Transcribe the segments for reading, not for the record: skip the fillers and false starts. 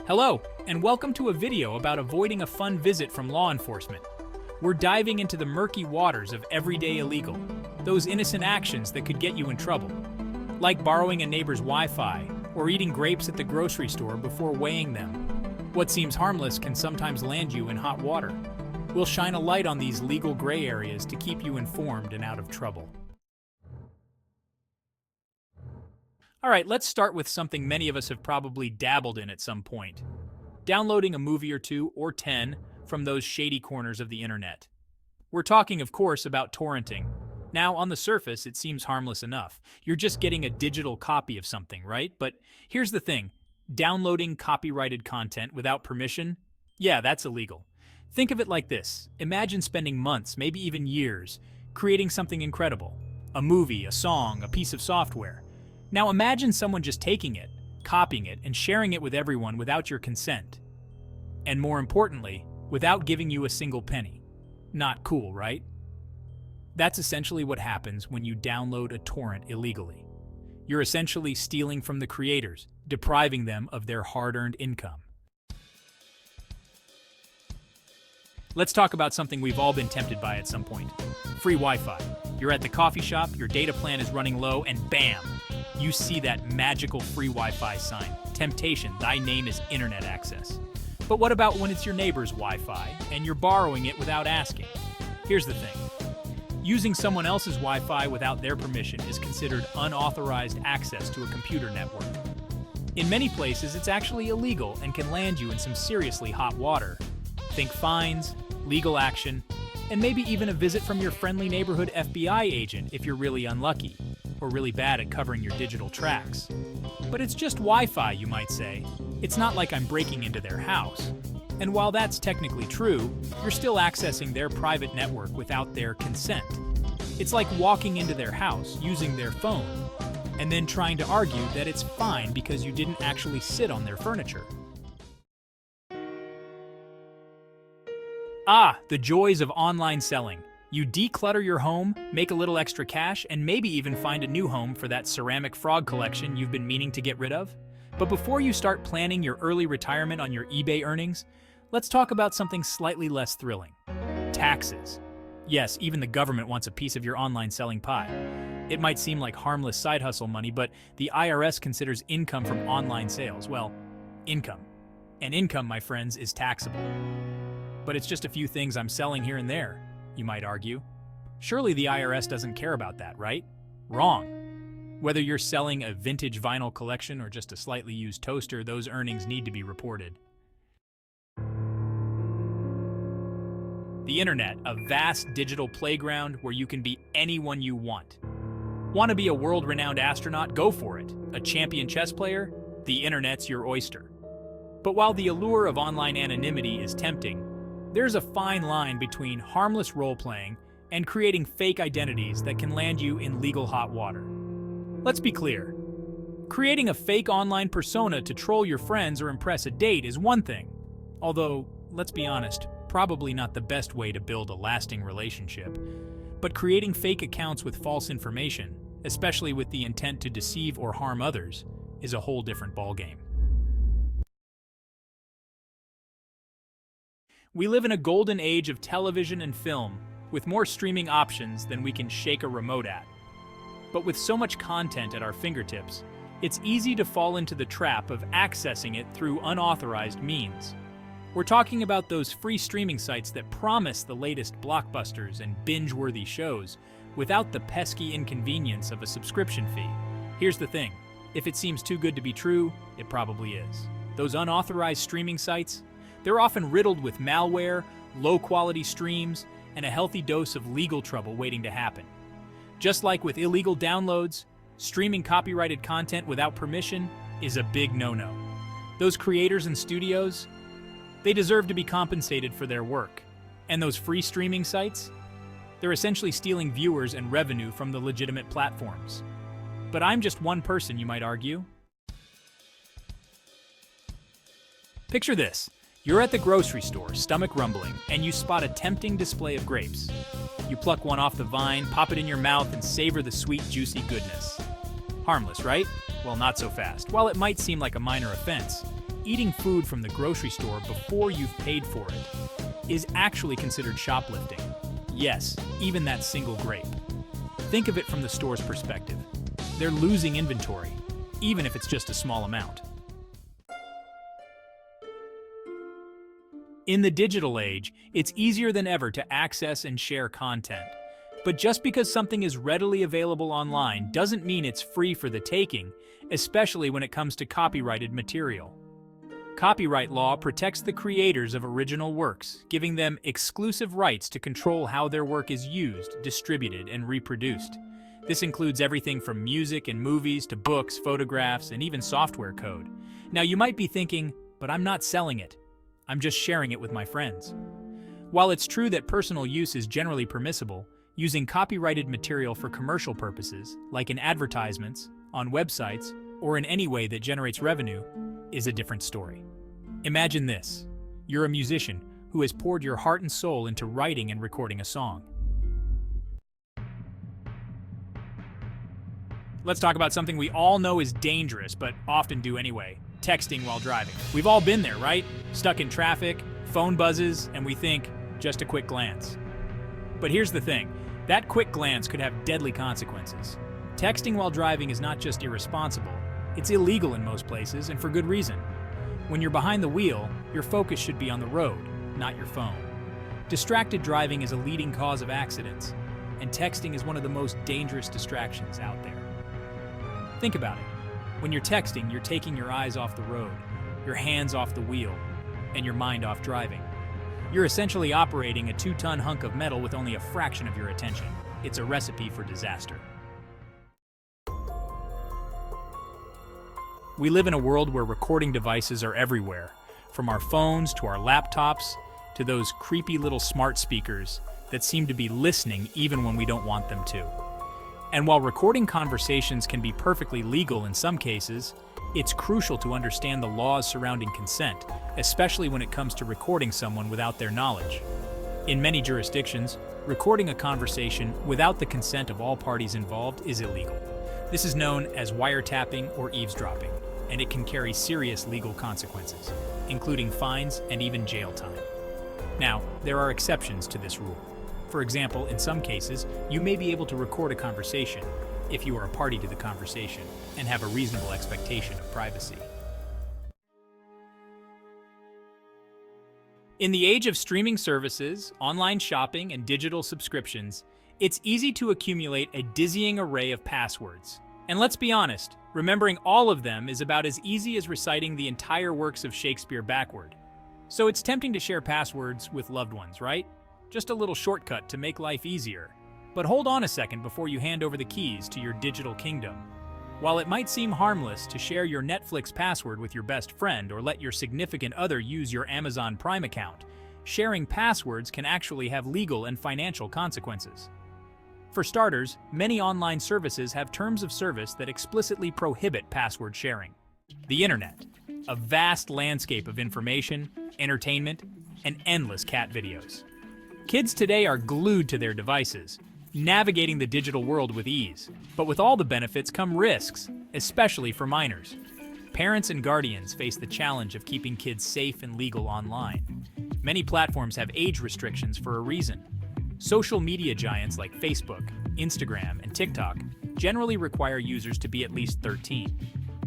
Hello, and welcome to a video about avoiding a fun visit from law enforcement. We're diving into the murky waters of everyday illegal, those innocent actions that could get you in trouble. Like borrowing a neighbor's Wi-Fi, or eating grapes at the grocery store before weighing them. What seems harmless can sometimes land you in hot water. We'll shine a light on these legal gray areas to keep you informed and out of trouble. All right, let's start with something many of us have probably dabbled in at some point. Downloading a movie or two, or 10, from those shady corners of the internet. We're talking, of course, about torrenting. Now, on the surface, it seems harmless enough. You're just getting a digital copy of something, right? But here's the thing. Downloading copyrighted content without permission? Yeah, that's illegal. Think of it like this. Imagine spending months, maybe even years, creating something incredible. A movie, a song, a piece of software. Now imagine someone just taking it, copying it, and sharing it with everyone without your consent. And more importantly, without giving you a single penny. Not cool, right? That's essentially what happens when you download a torrent illegally. You're essentially stealing from the creators, depriving them of their hard-earned income. Let's talk about something we've all been tempted by at some point. Free Wi-Fi. You're at the coffee shop, your data plan is running low, and bam! You see that magical free Wi-Fi sign. Temptation, thy name is internet access. But what about when it's your neighbor's Wi-Fi and you're borrowing it without asking? Here's the thing. Using someone else's Wi-Fi without their permission is considered unauthorized access to a computer network. In many places, it's actually illegal and can land you in some seriously hot water. Think fines, legal action, and maybe even a visit from your friendly neighborhood FBI agent if you're really unlucky, or really bad at covering your digital tracks. But it's just Wi-Fi, you might say. It's not like I'm breaking into their house. And while that's technically true, you're still accessing their private network without their consent. It's like walking into their house using their phone, and then trying to argue that it's fine because you didn't actually sit on their furniture. Ah, the joys of online selling. You declutter your home, make a little extra cash, and maybe even find a new home for that ceramic frog collection you've been meaning to get rid of. But before you start planning your early retirement on your eBay earnings, let's talk about something slightly less thrilling. Taxes. Yes, even the government wants a piece of your online selling pie. It might seem like harmless side hustle money, but the IRS considers income from online sales, well, income. And income, my friends, is taxable. But it's just a few things I'm selling here and there, you might argue. Surely the IRS doesn't care about that, right? Wrong. Whether you're selling a vintage vinyl collection or just a slightly used toaster, those earnings need to be reported. The internet, a vast digital playground where you can be anyone you want. Want to be a world-renowned astronaut? Go for it. A champion chess player? The internet's your oyster. But while the allure of online anonymity is tempting, there's a fine line between harmless role-playing and creating fake identities that can land you in legal hot water. Let's be clear. Creating a fake online persona to troll your friends or impress a date is one thing. Although, let's be honest, probably not the best way to build a lasting relationship. But creating fake accounts with false information, especially with the intent to deceive or harm others, is a whole different ballgame. We live in a golden age of television and film, with more streaming options than we can shake a remote at. But with so much content at our fingertips, it's easy to fall into the trap of accessing it through unauthorized means. We're talking about those free streaming sites that promise the latest blockbusters and binge-worthy shows without the pesky inconvenience of a subscription fee. Here's the thing. If it seems too good to be true, it probably is. Those unauthorized streaming sites, they're often riddled with malware, low-quality streams, and a healthy dose of legal trouble waiting to happen. Just like with illegal downloads, streaming copyrighted content without permission is a big no-no. Those creators and studios, they deserve to be compensated for their work. And those free streaming sites, they're essentially stealing viewers and revenue from the legitimate platforms. But I'm just one person, you might argue. Picture this. You're at the grocery store, stomach rumbling, and you spot a tempting display of grapes. You pluck one off the vine, pop it in your mouth, and savor the sweet, juicy goodness. Harmless, right? Well, not so fast. While it might seem like a minor offense, eating food from the grocery store before you've paid for it is actually considered shoplifting. Yes, even that single grape. Think of it from the store's perspective. They're losing inventory, even if it's just a small amount. In the digital age, it's easier than ever to access and share content. But just because something is readily available online doesn't mean it's free for the taking, especially when it comes to copyrighted material. Copyright law protects the creators of original works, giving them exclusive rights to control how their work is used, distributed, and reproduced. This includes everything from music and movies to books, photographs, and even software code. Now you might be thinking, but I'm not selling it. I'm just sharing it with my friends. While it's true that personal use is generally permissible, using copyrighted material for commercial purposes, like in advertisements, on websites, or in any way that generates revenue, is a different story. Imagine this. You're a musician who has poured your heart and soul into writing and recording a song. Let's talk about something we all know is dangerous, but often do anyway. Texting while driving. We've all been there, right? Stuck in traffic, phone buzzes, and we think, just a quick glance. But here's the thing, that quick glance could have deadly consequences. Texting while driving is not just irresponsible, it's illegal in most places, and for good reason. When you're behind the wheel, your focus should be on the road, not your phone. Distracted driving is a leading cause of accidents, and texting is one of the most dangerous distractions out there. Think about it. When you're texting, you're taking your eyes off the road, your hands off the wheel, and your mind off driving. You're essentially operating a 2-ton hunk of metal with only a fraction of your attention. It's a recipe for disaster. We live in a world where recording devices are everywhere, from our phones to our laptops to those creepy little smart speakers that seem to be listening even when we don't want them to. And while recording conversations can be perfectly legal in some cases, it's crucial to understand the laws surrounding consent, especially when it comes to recording someone without their knowledge. In many jurisdictions, recording a conversation without the consent of all parties involved is illegal. This is known as wiretapping or eavesdropping, and it can carry serious legal consequences, including fines and even jail time. Now, there are exceptions to this rule. For example, in some cases, you may be able to record a conversation if you are a party to the conversation and have a reasonable expectation of privacy. In the age of streaming services, online shopping, and digital subscriptions, it's easy to accumulate a dizzying array of passwords. And let's be honest, remembering all of them is about as easy as reciting the entire works of Shakespeare backward. So it's tempting to share passwords with loved ones, right? Just a little shortcut to make life easier. But hold on a second before you hand over the keys to your digital kingdom. While it might seem harmless to share your Netflix password with your best friend or let your significant other use your Amazon Prime account, sharing passwords can actually have legal and financial consequences. For starters, many online services have terms of service that explicitly prohibit password sharing. The internet, a vast landscape of information, entertainment, and endless cat videos. Kids today are glued to their devices, navigating the digital world with ease. But with all the benefits come risks, especially for minors. Parents and guardians face the challenge of keeping kids safe and legal online. Many platforms have age restrictions for a reason. Social media giants like Facebook, Instagram, and TikTok generally require users to be at least 13.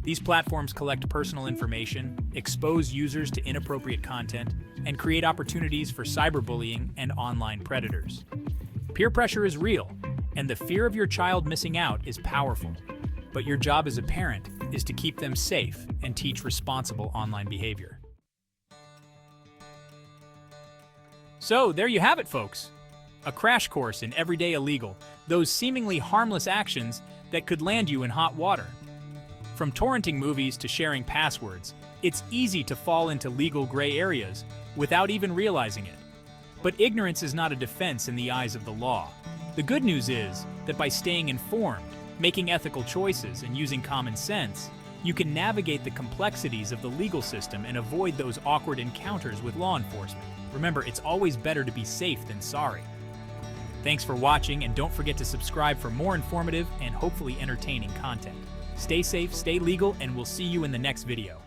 These platforms collect personal information, expose users to inappropriate content, and create opportunities for cyberbullying and online predators. Peer pressure is real, and the fear of your child missing out is powerful. But your job as a parent is to keep them safe and teach responsible online behavior. So there you have it, folks. A crash course in everyday illegal, those seemingly harmless actions that could land you in hot water. From torrenting movies to sharing passwords, it's easy to fall into legal gray areas without even realizing it. But ignorance is not a defense in the eyes of the law. The good news is that by staying informed, making ethical choices, and using common sense, you can navigate the complexities of the legal system and avoid those awkward encounters with law enforcement. Remember, it's always better to be safe than sorry. Thanks for watching, and don't forget to subscribe for more informative and hopefully entertaining content. Stay safe, stay legal, and we'll see you in the next video.